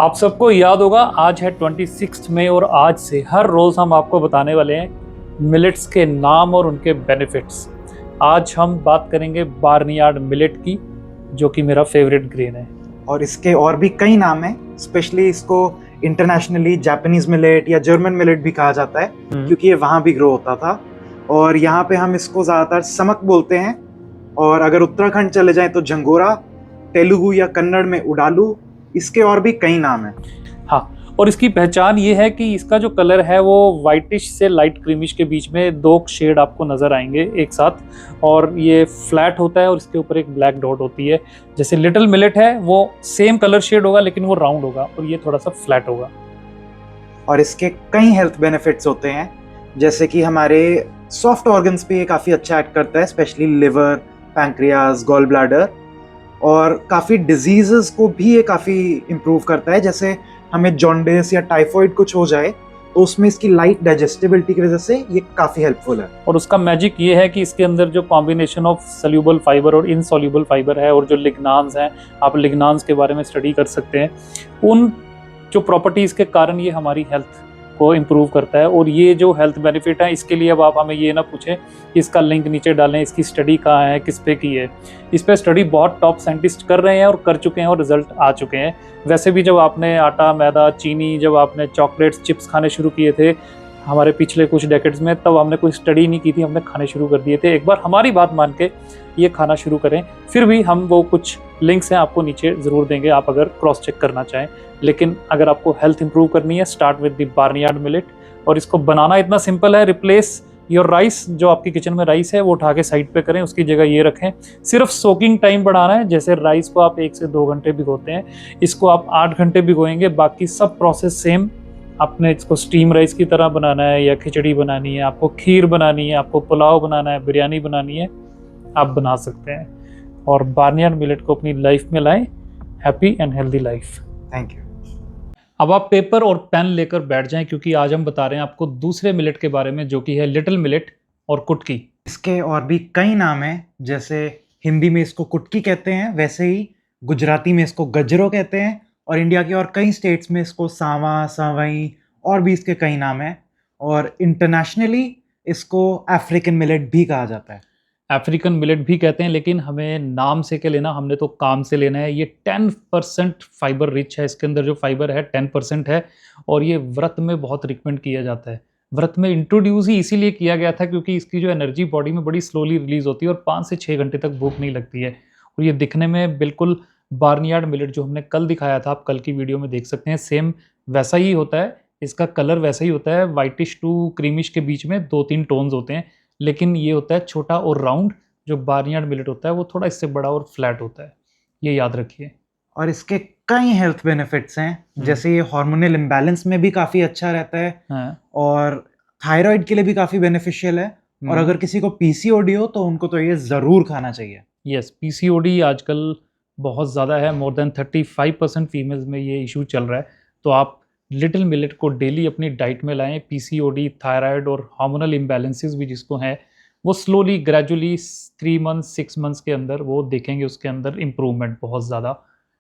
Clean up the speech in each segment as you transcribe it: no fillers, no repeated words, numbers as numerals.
आप सबको याद होगा आज है 26 मई और आज से हर रोज़ हम आपको बताने वाले हैं मिलेट्स के नाम और उनके बेनिफिट्स। आज हम बात करेंगे बार्नयार्ड मिलेट की, जो कि मेरा फेवरेट ग्रेन है। और इसके और भी कई नाम हैं, स्पेशली इसको इंटरनेशनली जापानीज मिलेट या जर्मन मिलेट भी कहा जाता है क्योंकि ये वहाँ भी ग्रो होता था। और यहाँ पे हम इसको ज़्यादातर समक बोलते हैं, और अगर उत्तराखंड चले जाएं तो जंगोरा, तेलुगु या कन्नड़ में उडालू। इसके और भी कई नाम हैं। हाँ, और इसकी पहचान ये है कि इसका जो कलर है वो वाइटिश से लाइट क्रीमिश के बीच में दो शेड आपको नज़र आएंगे एक साथ, और ये फ्लैट होता है और इसके ऊपर एक ब्लैक डॉट होती है। जैसे लिटिल मिलेट है वो सेम कलर शेड होगा लेकिन वो राउंड होगा और ये थोड़ा सा फ्लैट होगा। और इसके कई हेल्थ बेनिफिट्स होते हैं, जैसे कि हमारे सॉफ्ट ऑर्गन्स पे ये काफ़ी अच्छा एक्ट करता है, specially liver, pancreas, gall bladder. और काफ़ी डिजीजेस को भी ये काफ़ी इम्प्रूव करता है। जैसे हमें जॉन्डिस या टाइफॉइड कुछ हो जाए तो उसमें इसकी लाइट डाइजेस्टिबिलिटी की वजह से ये काफ़ी हेल्पफुल है। और उसका मैजिक ये है कि इसके अंदर जो कॉम्बिनेशन ऑफ सोल्यूबल फाइबर और इनसोल्यूबल फाइबर है, और जो लिग्नान्स हैं, आप लिग्नान्स के बारे में स्टडी कर सकते हैं, उन जो प्रॉपर्टीज़ के कारण ये हमारी हेल्थ को इम्प्रूव करता है। और ये जो हेल्थ बेनिफिट है इसके लिए अब आप हमें ये ना पूछें कि इसका लिंक नीचे डालें, इसकी स्टडी कहाँ है, किस पे की है। इस पे स्टडी बहुत टॉप साइंटिस्ट कर रहे हैं और कर चुके हैं और रिजल्ट आ चुके हैं। वैसे भी जब आपने आटा, मैदा, चीनी, जब आपने चॉकलेट्स, चिप्स खाने शुरू किए थे हमारे पिछले कुछ डेकेड्स में, तब हमने कोई स्टडी नहीं की थी, हमने खाने शुरू कर दिए थे। एक बार हमारी बात मान के ये खाना शुरू करें। फिर भी हम वो कुछ लिंक्स हैं आपको नीचे ज़रूर देंगे, आप अगर क्रॉस चेक करना चाहें। लेकिन अगर आपको हेल्थ इंप्रूव करनी है, start with the barnyard millet. और इसको बनाना इतना सिंपल है, रिप्लेस योर राइस, जो आपकी किचन में राइस है वो उठा के साइड पे करें, उसकी जगह ये रखें। सिर्फ सोकिंग टाइम बढ़ाना है। जैसे राइस को आप 1 से 2 घंटे भिगोते हैं, इसको आप 8 घंटे भिगोएंगे। बाकी सब प्रोसेस सेम। आपने इसको स्टीम राइस की तरह बनाना है या खिचड़ी बनानी है, आपको खीर बनानी है, आपको पुलाव बनाना है, बिरयानी बनानी है, आप बना सकते हैं। और बार्नयार्ड मिलेट को अपनी लाइफ में लाएं। Happy and healthy life. Thank you. अब आप पेपर और पेन लेकर बैठ जाएं, क्योंकि आज हम बता रहे हैं आपको दूसरे मिलेट के बारे में, जो कि है लिटिल मिलेट और कुटकी। इसके और भी कई नाम हैं, जैसे हिंदी में इसको कुटकी कहते हैं, वैसे ही गुजराती में इसको गजरो कहते हैं, और इंडिया के और कई स्टेट्स में इसको सावा, सावई और भी इसके कई नाम हैं। और इंटरनेशनली इसको अफ्रीकन मिलेट भी कहा जाता है। अफ्रीकन मिलेट भी कहते हैं, लेकिन हमें नाम से क्या लेना, हमने तो काम से लेना है। ये 10% फाइबर रिच है, इसके अंदर जो फाइबर है 10% है। और ये व्रत में बहुत रिकमेंड किया जाता है। व्रत में इंट्रोड्यूस ही इसीलिए किया गया था क्योंकि इसकी जो एनर्जी बॉडी में बड़ी स्लोली रिलीज होती है और 5 से 6 घंटे तक भूख नहीं लगती है। और ये दिखने में बिल्कुल बार्नयार्ड मिलेट जो हमने कल दिखाया था, आप कल की वीडियो में देख सकते हैं, सेम वैसा ही होता है। इसका कलर वैसा ही होता है, वाइटिश टू क्रीमिश के बीच में 2-3 टोन्स होते हैं। लेकिन ये होता है छोटा और राउंड। जो बार्नयार्ड मिलेट होता है वो थोड़ा इससे बड़ा और फ्लैट होता है, ये याद रखिए। और इसके कई हेल्थ बेनिफिट्स हैं, जैसे ये हार्मोनल इम्बैलेंस में भी काफ़ी अच्छा रहता है। हाँ। और थायराइड के लिए भी काफ़ी बेनिफिशियल है। और अगर किसी को पीसीओडी हो तो उनको तो ये ज़रूर खाना चाहिए। यस, पीसीओडी आजकल बहुत ज़्यादा है, मोर देन 35% फीमेल्स में ये इशू चल रहा है। तो आप लिटिल मिलेट को डेली अपनी डाइट में लाएं। पीसीओडी, थायराइड और हार्मोनल इम्बैलेंसेस भी जिसको है, वो स्लोली ग्रेजुअली 3 मंथ्स 6 मंथ्स के अंदर वो देखेंगे उसके अंदर इम्प्रूवमेंट बहुत ज़्यादा।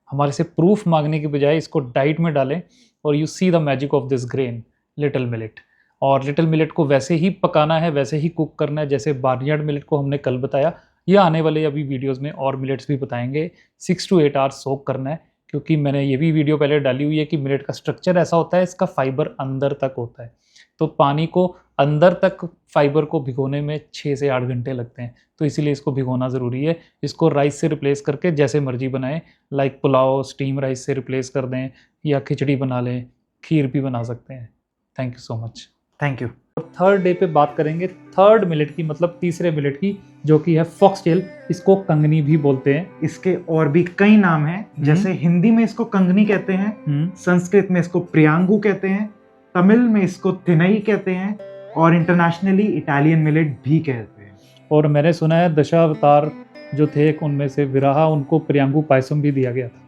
हमारे से प्रूफ मांगने के बजाय इसको डाइट में डालें और you see the magic of this grain little millet. और लिटिल मिलेट को वैसे ही पकाना है, वैसे ही कुक करना है जैसे बार्नयार्ड मिलेट को हमने कल बताया। ये आने वाले अभी वीडियोस में और मिलेट्स भी बताएंगे। 6 to 8 आवर्स सोक करना है, क्योंकि मैंने ये भी वीडियो पहले डाली हुई है कि मिलेट का स्ट्रक्चर ऐसा होता है, इसका फाइबर अंदर तक होता है। तो पानी को अंदर तक फाइबर को भिगोने में 6 से 8 घंटे लगते हैं, तो इसीलिए इसको भिगोना ज़रूरी है। इसको राइस से रिप्लेस करके जैसे मर्जी बनाएं, लाइक पुलाव स्टीम राइस से रिप्लेस कर दें, या खिचड़ी बना लें, खीर भी बना सकते हैं। Thank you so much. Thank you. Third day पे बात करेंगे थर्ड मिलेट की, मतलब तीसरे मिलेट की, जो कि है फॉक्सटेल। इसको कंगनी भी बोलते हैं। इसके और भी कई नाम हैं, जैसे हिंदी में इसको कंगनी कहते हैं, संस्कृत में इसको प्रियांगू कहते हैं, तमिल में इसको तिनई कहते हैं, और इंटरनेशनली इटालियन मिलेट भी कहते हैं। और मैंने सुना है दशावतार जो थे उनमें से विराहा, उनको प्रियांगू पायसम भी दिया गया था।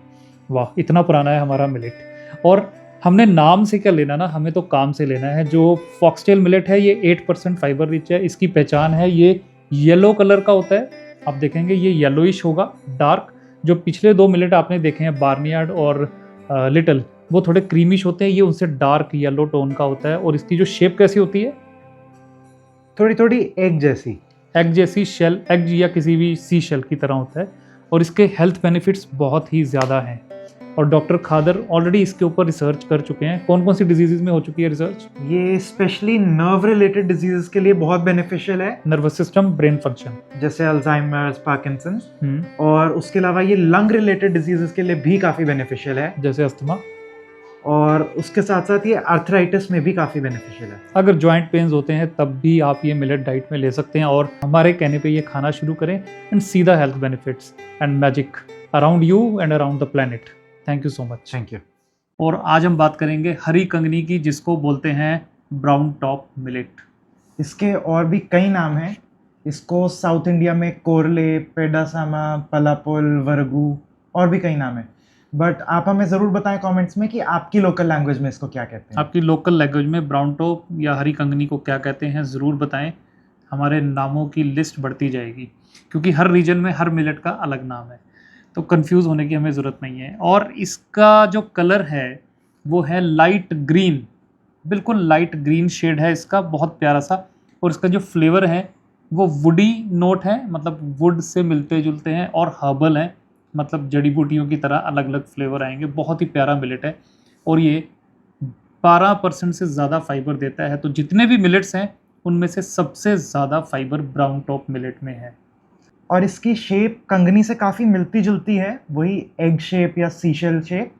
वाह, इतना पुराना है हमारा मिलेट। और हमने नाम से क्या लेना ना, हमें तो काम से लेना है। जो फॉक्सटेल मिलेट है ये 8% फाइबर रिच है। इसकी पहचान है, ये येलो कलर का होता है। आप देखेंगे ये येलोइश होगा, डार्क। जो पिछले 2 मिलेट आपने देखे हैं बार्नयार्ड और लिटिल, वो थोड़े क्रीमिश होते हैं, ये उनसे डार्क येलो टोन का होता है। और इसकी जो शेप कैसी होती है, थोड़ी थोड़ी एग जैसी, एग जैसी, शेल एग या किसी भी सी शेल की तरह होता है। और इसके हेल्थ बेनिफिट्स बहुत ही ज़्यादा हैं और डॉक्टर खादर ऑलरेडी इसके ऊपर रिसर्च कर चुके हैं। कौन कौन सी डिजीजेज में हो चुकी है रिसर्च? ये स्पेशली नर्व रिलेटेड डिजीजेस के लिए बहुत बेनिफिशियल है, नर्वस सिस्टम, ब्रेन फंक्शन, जैसे अल्जाइमर्स, पार्किंसन। और उसके अलावा ये लंग रिलेटेड डिजीजेस के लिए भी काफ़ी बेनिफिशियल है, जैसे अस्थमा। और उसके साथ साथ ये आर्थराइटिस में भी काफ़ी बेनिफिशियल है। अगर जॉइंट पेन्स होते हैं तब भी आप ये मिलेट डाइट में ले सकते हैं और हमारे कहने पे ये खाना शुरू करें and see the health benefits and magic around you and around the planet. Thank you so much. Thank you. और आज हम बात करेंगे हरी कंगनी की, जिसको बोलते हैं ब्राउन टॉप मिलेट। इसके और भी कई नाम हैं। इसको साउथ इंडिया में कोरले, पेडासामा, पलापुल, वरगू और भी कई नाम हैं। बट आप हमें ज़रूर बताएं कमेंट्स में कि आपकी लोकल लैंग्वेज में इसको क्या कहते हैं। आपकी लोकल लैंग्वेज में ब्राउन टॉप या हरी कंगनी को क्या कहते हैं ज़रूर बताएं। हमारे नामों की लिस्ट बढ़ती जाएगी क्योंकि हर रीजन में हर मिलेट का अलग नाम है, तो कंफ्यूज होने की हमें ज़रूरत नहीं है। और इसका जो कलर है वो है लाइट ग्रीन, बिल्कुल लाइट ग्रीन शेड है इसका, बहुत प्यारा सा। और इसका जो फ्लेवर है वो वुडी नोट है, मतलब वुड से मिलते जुलते हैं, और हर्बल है, मतलब जड़ी बूटियों की तरह अलग अलग फ्लेवर आएंगे। बहुत ही प्यारा मिलेट है और ये 12% से ज़्यादा फाइबर देता है। तो जितने भी मिलेट्स हैं उनमें से सबसे ज़्यादा फाइबर ब्राउन टॉप मिलेट में है। और इसकी शेप कंगनी से काफ़ी मिलती जुलती है, वही एग शेप या सीशेल शेप।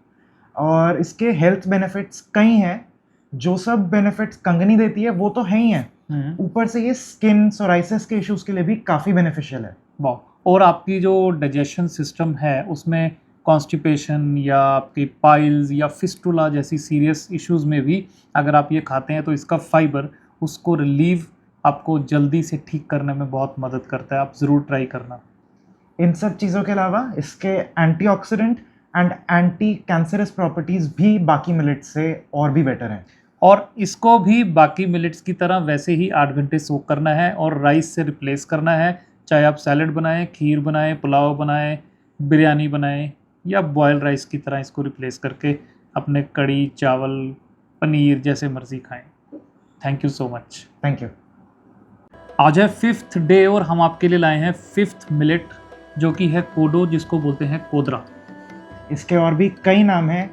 और इसके हेल्थ बेनिफिट्स कई हैं। जो सब बेनिफिट्स कंगनी देती है वो तो है ही हैं, ऊपर से ये स्किन सोराइसिस के इश्यूज के लिए भी काफ़ी बेनिफिशियल है। वाह। और आपकी जो डाइजेशन सिस्टम है उसमें कॉन्स्टिपेशन या आपकी पाइल्स या फिस्टुला जैसी सीरियस इश्यूज में भी अगर आप ये खाते हैं तो इसका फाइबर उसको रिलीव, आपको जल्दी से ठीक करने में बहुत मदद करता है। आप ज़रूर ट्राई करना। इन सब चीज़ों के अलावा इसके antioxidant and anti cancerous properties भी बाकी मिलेट्स से और भी बेटर हैं। और इसको भी बाकी मिलेट्स की तरह वैसे ही 8 घंटे सोक करना है और राइस से रिप्लेस करना है। चाहे आप सैलड बनाएं, खीर बनाएं, पुलाव बनाएं, बिरयानी बनाएं या बॉयल राइस की तरह इसको रिप्लेस करके अपने कड़ी, चावल, पनीर जैसे मर्जी खाएं। Thank you so much. Thank you. आज है 5th डे और हम आपके लिए लाए हैं 5th मिलेट, जो कि है कोडो, जिसको बोलते हैं कोदरा। इसके और भी कई नाम हैं।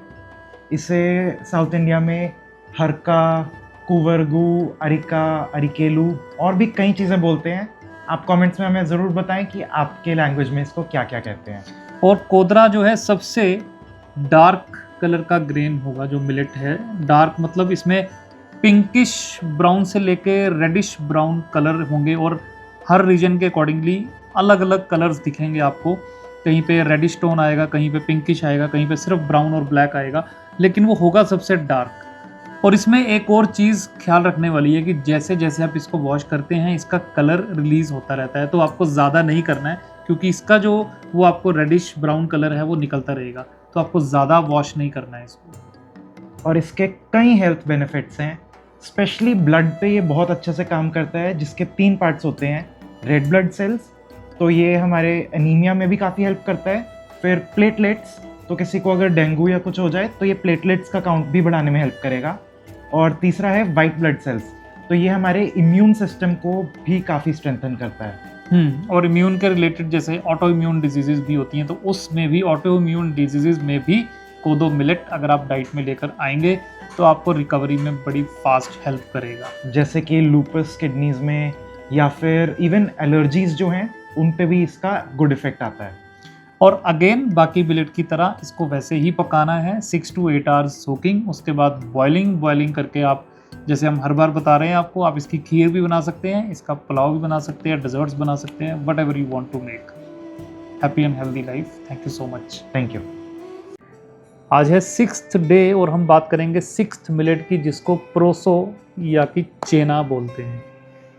इसे साउथ इंडिया में हरका, कुवरगू, अरिका, अरिकेलू और भी कई चीज़ें बोलते हैं। आप कमेंट्स में हमें ज़रूर बताएं कि आपके लैंग्वेज में इसको क्या क्या कहते हैं। और कोदरा जो है सबसे डार्क कलर का ग्रेन होगा जो मिलेट है। डार्क मतलब इसमें पिंकिश ब्राउन से लेके रेडिश ब्राउन कलर होंगे और हर रीजन के अकॉर्डिंगली अलग अलग कलर्स दिखेंगे आपको। कहीं पे रेडिश टोन आएगा, कहीं पे पिंकिश आएगा, कहीं पे सिर्फ ब्राउन और ब्लैक आएगा, लेकिन वो होगा सबसे डार्क। और इसमें एक और चीज़ ख्याल रखने वाली है कि जैसे जैसे आप इसको वॉश करते हैं इसका कलर रिलीज़ होता रहता है, तो आपको ज़्यादा नहीं करना है क्योंकि इसका जो वो आपको रेडिश ब्राउन कलर है वो निकलता रहेगा, तो आपको ज़्यादा वॉश नहीं करना है इसको। और इसके कई हेल्थ बेनिफिट्स हैं। स्पेशली ब्लड पे ये बहुत अच्छे से काम करता है, जिसके 3 पार्ट्स होते हैं। रेड ब्लड सेल्स, तो ये हमारे एनीमिया में भी काफ़ी हेल्प करता है। फिर प्लेटलेट्स, तो किसी को अगर डेंगू या कुछ हो जाए तो ये प्लेटलेट्स का काउंट भी बढ़ाने में हेल्प करेगा। और तीसरा है वाइट ब्लड सेल्स, तो ये हमारे इम्यून सिस्टम को भी काफ़ी स्ट्रेंथन करता है। और इम्यून के रिलेटेड जैसे ऑटो इम्यून डिजीजेज भी होती हैं, तो उसमें भी ऑटो इम्यून डिजीजेज में भी कोदो मिलेट अगर आप डाइट में लेकर आएंगे तो आपको रिकवरी में बड़ी फास्ट हेल्प करेगा। जैसे कि लूपस किडनीज में या फिर इवन एलर्जीज जो हैं उन पे भी इसका गुड इफेक्ट आता है। और अगेन बाकी मिलेट की तरह इसको वैसे ही पकाना है, 6 to 8 आवर्स सोकिंग, उसके बाद बॉइलिंग करके आप, जैसे हम हर बार बता रहे हैं आपको, आप इसकी खीर भी बना सकते हैं, इसका पुलाव भी बना सकते हैं, डेजर्ट्स बना सकते हैं, whatever you want to make. Happy and healthy life. Thank you so much. Thank you. आज है 6th डे और हम बात करेंगे 6th मिलेट की, जिसको प्रोसो या कि चेना बोलते हैं।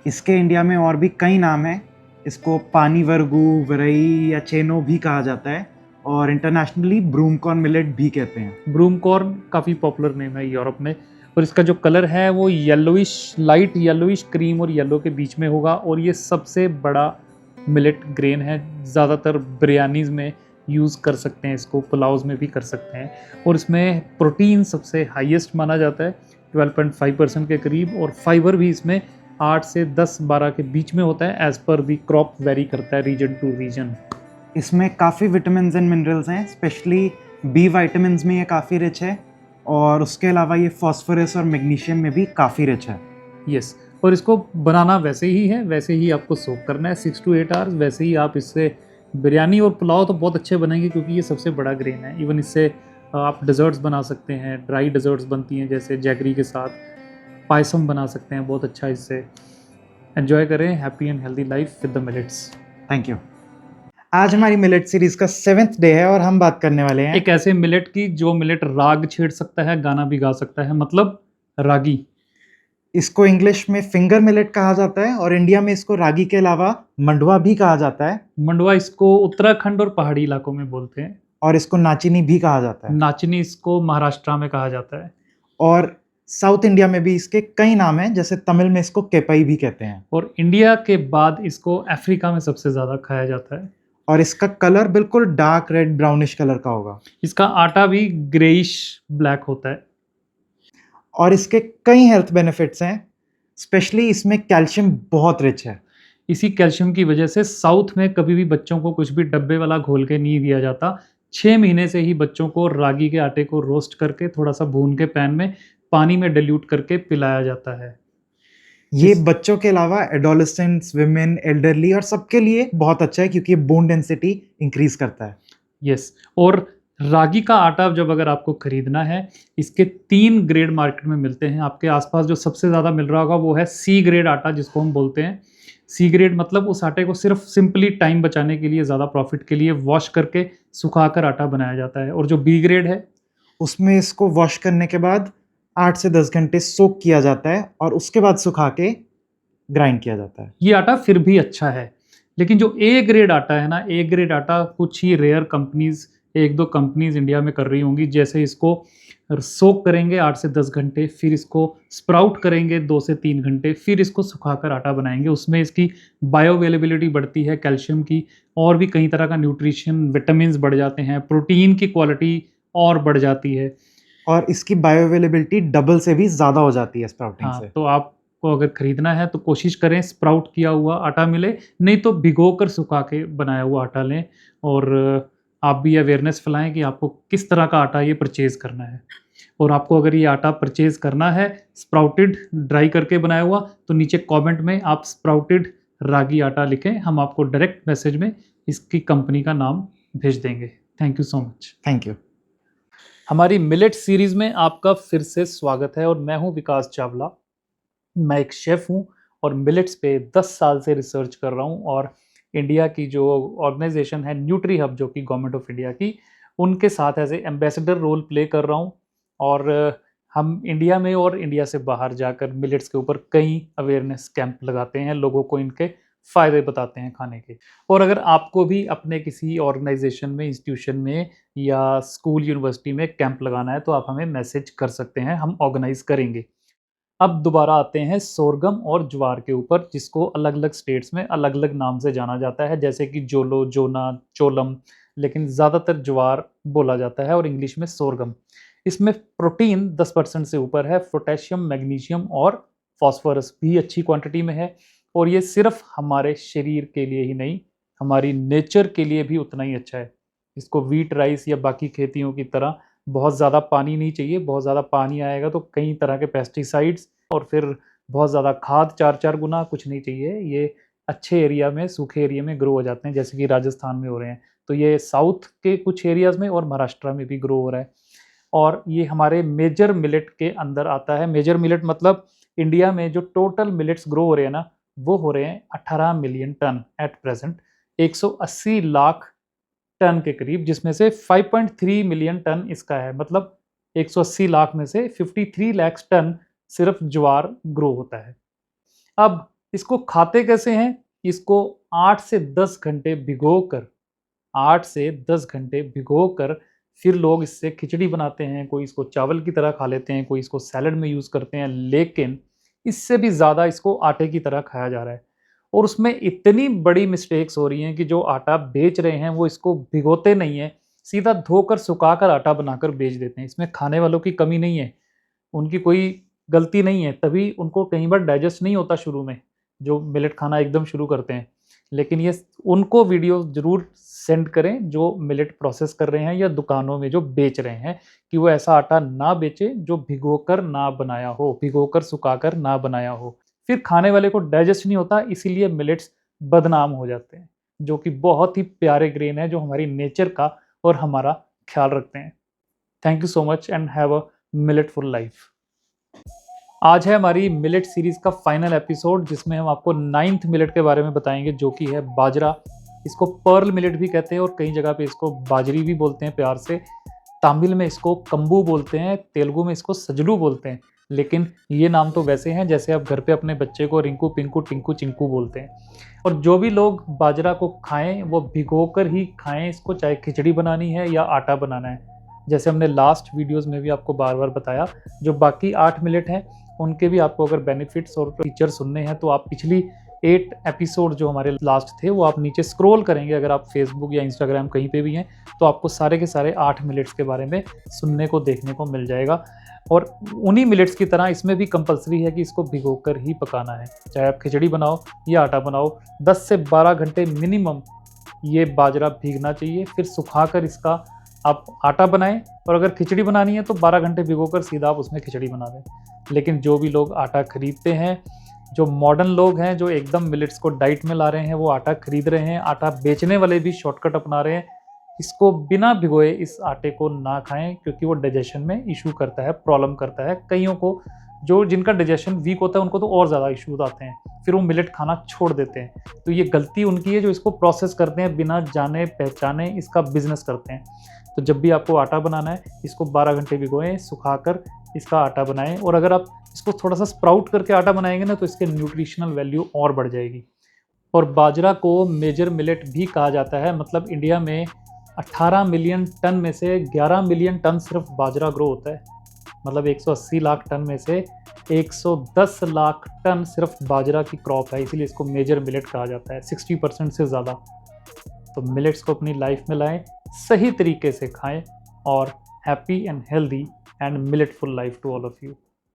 इसके इंडिया में और भी कई नाम हैं। इसको पानी वर्गू, वरई या चेनो भी कहा जाता है और इंटरनेशनली ब्रूम कॉर्न मिलेट भी कहते हैं। ब्रूम कॉर्न काफ़ी पॉपुलर नेम है यूरोप में। और इसका जो कलर है वो येलोइश, लाइट येलोइश क्रीम और येलो के बीच में होगा और ये सबसे बड़ा मिलेट ग्रेन है। ज़्यादातर बिरयानीज़ में यूज़ कर सकते हैं, इसको पुलाव्स में भी कर सकते हैं। और इसमें प्रोटीन सबसे हाईएस्ट माना जाता है 12.5% के करीब, और फाइबर भी इसमें 8 से 10-12 के बीच में होता है, as per the crop very करता है रीजन टू रीजन। इसमें काफ़ी विटामिन्स एंड मिनरल्स हैं, स्पेशली बी विटामिन्स में ये काफ़ी रिच है, और उसके अलावा ये फास्फोरस और मैग्नीशियम में भी काफ़ी रिच है। यस, और इसको बनाना वैसे ही है, वैसे ही आपको सोक करना है 6 to 8 आवर्स। वैसे ही आप इससे बिरयानी और पुलाव तो बहुत अच्छे बनेंगे, क्योंकि ये सबसे बड़ा ग्रेन है। इवन इससे आप डेजर्ट्स बना सकते हैं, ड्राई डेजर्ट्स बनती हैं जैसे जैगरी के साथ, पायसम बना सकते हैं बहुत अच्छा इससे। एंजॉय करें happy and healthy life with the millets. Thank you. आज हमारी मिलेट सीरीज का 7th डे है और हम बात करने वाले हैं एक ऐसे मिलेट की जो मिलेट राग छेड़ सकता है, गाना भी गा सकता है, मतलब रागी। इसको इंग्लिश में फिंगर मिलेट कहा जाता है, और इंडिया में इसको रागी के अलावा मंडवा भी कहा जाता है, मंडवा इसको उत्तराखंड और पहाड़ी इलाकों में बोलते हैं, और इसको नाचिनी भी कहा जाता है, नाचनी इसको महाराष्ट्र में कहा जाता है, और साउथ इंडिया में भी इसके कई नाम हैं, जैसे तमिल में इसको केपई भी कहते हैं, और इंडिया के बाद इसको अफ्रीका में सबसे ज़्यादा खाया जाता है। और इसका कलर बिल्कुल डार्क रेड ब्राउनिश कलर का होगा, इसका आटा भी ग्रेइश ब्लैक होता है। और इसके कई हेल्थ बेनिफिट्स हैं, स्पेशली इसमें कैल्शियम बहुत रिच है। इसी कैल्शियम की वजह से साउथ में कभी भी बच्चों को कुछ भी डब्बे वाला घोल के नहीं दिया जाता। 6 महीने से ही बच्चों को रागी के आटे को रोस्ट करके थोड़ा सा भून के पैन में पानी में डिल्यूट करके पिलाया जाता है। ये बच्चों के अलावा एडोलेसेंट्स, विमेन, एल्डरली और सबके लिए बहुत अच्छा है, क्योंकि ये बोन डेंसिटी इंक्रीज करता है। यस, और रागी का आटा जब अगर आपको खरीदना है, इसके 3 ग्रेड मार्केट में मिलते हैं। आपके आसपास जो सबसे ज़्यादा मिल रहा होगा वो है सी ग्रेड आटा, जिसको हम बोलते हैं। सी ग्रेड मतलब उस आटे को सिर्फ सिंपली टाइम बचाने के लिए, ज़्यादा प्रॉफिट के लिए वॉश करके सुखाकर आटा बनाया जाता है। और जो बी ग्रेड है, उसमें इसको वॉश करने के बाद 8 से 10 घंटे सोक किया जाता है, और उसके बाद सुखा के ग्राइंड किया जाता है। ये आटा फिर भी अच्छा है। लेकिन जो ए ग्रेड आटा है ना, ए ग्रेड आटा कुछ ही रेयर कंपनीज, 1-2 कंपनीज इंडिया में कर रही होंगी, जैसे इसको सोक करेंगे 8 से 10 घंटे, फिर इसको स्प्राउट करेंगे 2 से 3 घंटे, फिर इसको सुखाकर आटा बनाएंगे। उसमें इसकी बायो अवेलेबिलिटी बढ़ती है कैल्शियम की, और भी कई तरह का न्यूट्रिशन, विटामिन बढ़ जाते हैं, प्रोटीन की क्वालिटी और बढ़ जाती है, और इसकी बायो अवेलेबिलिटी डबल से भी ज़्यादा हो जाती है स्प्राउटिंग हाँ, से। तो आपको अगर खरीदना है तो कोशिश करें स्प्राउट किया हुआ आटा मिले, नहीं तो भिगो कर सुखा के बनाया हुआ आटा लें। और आप भी अवेयरनेस फैलाएं कि आपको किस तरह का आटा ये परचेज़ करना है। और आपको अगर ये आटा परचेज़ करना है स्प्राउटेड, ड्राई करके बनाया हुआ, तो नीचे कमेंट में आप स्प्राउटेड रागी आटा लिखें, हम आपको डायरेक्ट मैसेज में इसकी कंपनी का नाम भेज देंगे। Thank you so much. Thank you. हमारी मिलेट सीरीज़ में आपका फिर से स्वागत है, और मैं हूं विकास चावला। मैं एक शेफ़ हूं और मिलेट्स पे 10 साल से रिसर्च कर रहा हूं, और इंडिया की जो ऑर्गेनाइजेशन है न्यूट्री हब, जो कि गवर्नमेंट ऑफ इंडिया की, उनके साथ as a ambassador role play कर रहा हूं। और हम इंडिया में और इंडिया से बाहर जाकर मिलेट्स के ऊपर कई अवेयरनेस कैंप लगाते हैं, लोगों को इनके फ़ायदे बताते हैं खाने के। और अगर आपको भी अपने किसी ऑर्गेनाइजेशन में, इंस्टीट्यूशन में या स्कूल, यूनिवर्सिटी में कैंप लगाना है, तो आप हमें मैसेज कर सकते हैं, हम ऑर्गेनाइज करेंगे। अब दोबारा आते हैं सोरगम और ज्वार के ऊपर, जिसको अलग अलग स्टेट्स में अलग अलग नाम से जाना जाता है, जैसे कि जोलो, जोना, चोलम, लेकिन ज़्यादातर ज्वार बोला जाता है, और इंग्लिश में सोरगम। इसमें प्रोटीन 10% से ऊपर है, पोटेशियम, मैग्नीशियम और फास्फोरस भी अच्छी क्वांटिटी में है। और ये सिर्फ हमारे शरीर के लिए ही नहीं, हमारी नेचर के लिए भी उतना ही अच्छा है। इसको व्हीट राइस या बाकी खेतियों की तरह बहुत ज़्यादा पानी नहीं चाहिए। बहुत ज़्यादा पानी आएगा तो कई तरह के पेस्टिसाइड्स और फिर बहुत ज़्यादा खाद, 4-4 गुना कुछ नहीं चाहिए। ये अच्छे एरिया में, सूखे एरिया में ग्रो हो जाते हैं, जैसे कि राजस्थान में हो रहे हैं। तो ये साउथ के कुछ एरियाज़ में और महाराष्ट्र में भी ग्रो हो रहा है। और ये हमारे मेजर मिलेट के अंदर आता है। मेजर मिलेट मतलब इंडिया में जो टोटल मिलेट्स ग्रो हो रहे हैं ना, वो हो रहे हैं 18 million ton at present, 180 lakh ton के करीब, जिसमें से 5.3 मिलियन टन इसका है। मतलब 180 लाख में से 53 लाख टन सिर्फ ज्वार ग्रो होता है। अब इसको खाते कैसे हैं? इसको 8 से 10 घंटे भिगोकर, 8 से 10 घंटे भिगोकर फिर लोग इससे खिचड़ी बनाते हैं, कोई इसको चावल की तरह खा लेते हैं, कोई इसको सैलड में यूज़ करते हैं, लेकिन इससे भी ज़्यादा इसको आटे की तरह खाया जा रहा है। और उसमें इतनी बड़ी मिस्टेक्स हो रही हैं कि जो आटा बेच रहे हैं वो इसको भिगोते नहीं हैं, सीधा धोकर सुखाकर आटा बनाकर बेच देते हैं। इसमें खाने वालों की कमी नहीं है, उनकी कोई गलती नहीं है, तभी उनको कई बार डाइजेस्ट नहीं होता शुरू में, जो मिलेट खाना एकदम शुरू करते हैं। लेकिन ये उनको वीडियो ज़रूर सेंड करें जो मिलेट प्रोसेस कर रहे हैं या दुकानों में जो बेच रहे हैं, कि वो ऐसा आटा ना बेचें जो भिगोकर ना बनाया हो, भिगोकर सुखाकर ना बनाया हो। फिर खाने वाले को डाइजेस्ट नहीं होता, इसीलिए मिलेट्स बदनाम हो जाते हैं, जो कि बहुत ही प्यारे ग्रेन है जो हमारी नेचर का और हमारा ख्याल रखते हैं। Thank you so much and have a milletful life. आज है हमारी मिलेट सीरीज का फाइनल एपिसोड, जिसमें हम आपको 9th मिलेट के बारे में बताएंगे, जो कि है बाजरा। इसको पर्ल मिलेट भी कहते हैं और कई जगह पे इसको बाजरी भी बोलते हैं प्यार से। तमिल में इसको कंबू बोलते हैं, तेलुगु में इसको सजलू बोलते हैं। लेकिन ये नाम तो वैसे हैं जैसे आप घर पे अपने बच्चे को रिंकू पिंकू टिंकू चिंकू बोलते हैं। और जो भी लोग बाजरा को खाएं वो भिगोकर ही खाएं इसको, चाहे खिचड़ी बनानी है या आटा बनाना है। जैसे हमने लास्ट वीडियोस में भी आपको बार बार बताया, जो बाकी 8 मिलेट हैं उनके भी आपको अगर बेनिफिट्स और फीचर सुनने हैं तो आप पिछली 8 एपिसोड जो हमारे लास्ट थे वो आप नीचे स्क्रॉल करेंगे, अगर आप फेसबुक या इंस्टाग्राम कहीं पे भी हैं तो आपको सारे के सारे 8 मिलेट्स के बारे में सुनने को देखने को मिल जाएगा। और उन्हीं मिलेट्स की तरह इसमें भी कंपलसरी है कि इसको भिगोकर ही पकाना है, चाहे आप खिचड़ी बनाओ या आटा बनाओ। 10 से 12 घंटे मिनिमम ये बाजरा भीगना चाहिए, फिर सुखाकर इसका आप आटा बनाएं। और अगर खिचड़ी बनानी है तो 12 घंटे भिगोकर सीधा आप उसमें खिचड़ी बना दें। लेकिन जो भी लोग आटा खरीदते हैं, जो मॉडर्न लोग हैं जो एकदम मिलेट्स को डाइट में ला रहे हैं, वो आटा खरीद रहे हैं, आटा बेचने वाले भी शॉर्टकट अपना रहे हैं, इसको बिना भिगोए इस आटे को ना खाएं, क्योंकि वो डाइजेशन में इशू करता है, प्रॉब्लम करता है। कईयों को जो जिनका डाइजेशन वीक होता है उनको तो और ज़्यादा इश्यूज आते हैं, फिर वो मिलेट खाना छोड़ देते हैं। तो ये गलती उनकी है जो इसको प्रोसेस करते हैं बिना जाने पहचाने, इसका बिजनेस करते हैं। तो जब भी आपको आटा बनाना है इसको 12 घंटे भिगोएं, सुखाकर इसका आटा बनाएं। और अगर आप इसको थोड़ा सा स्प्राउट करके आटा बनाएंगे ना तो इसके न्यूट्रिशनल वैल्यू और बढ़ जाएगी। और बाजरा को मेजर मिलेट भी कहा जाता है, मतलब इंडिया में 18 मिलियन टन में से 11 मिलियन टन सिर्फ बाजरा ग्रो होता है। मतलब 180 लाख टन में से 110 लाख टन सिर्फ बाजरा की क्रॉप है, इसीलिए इसको मेजर मिलेट कहा जाता है, 60% से ज़्यादा। तो मिलेट्स को अपनी लाइफ में लाएं, सही तरीके से खाएं और happy and healthy and milletful life to all of you.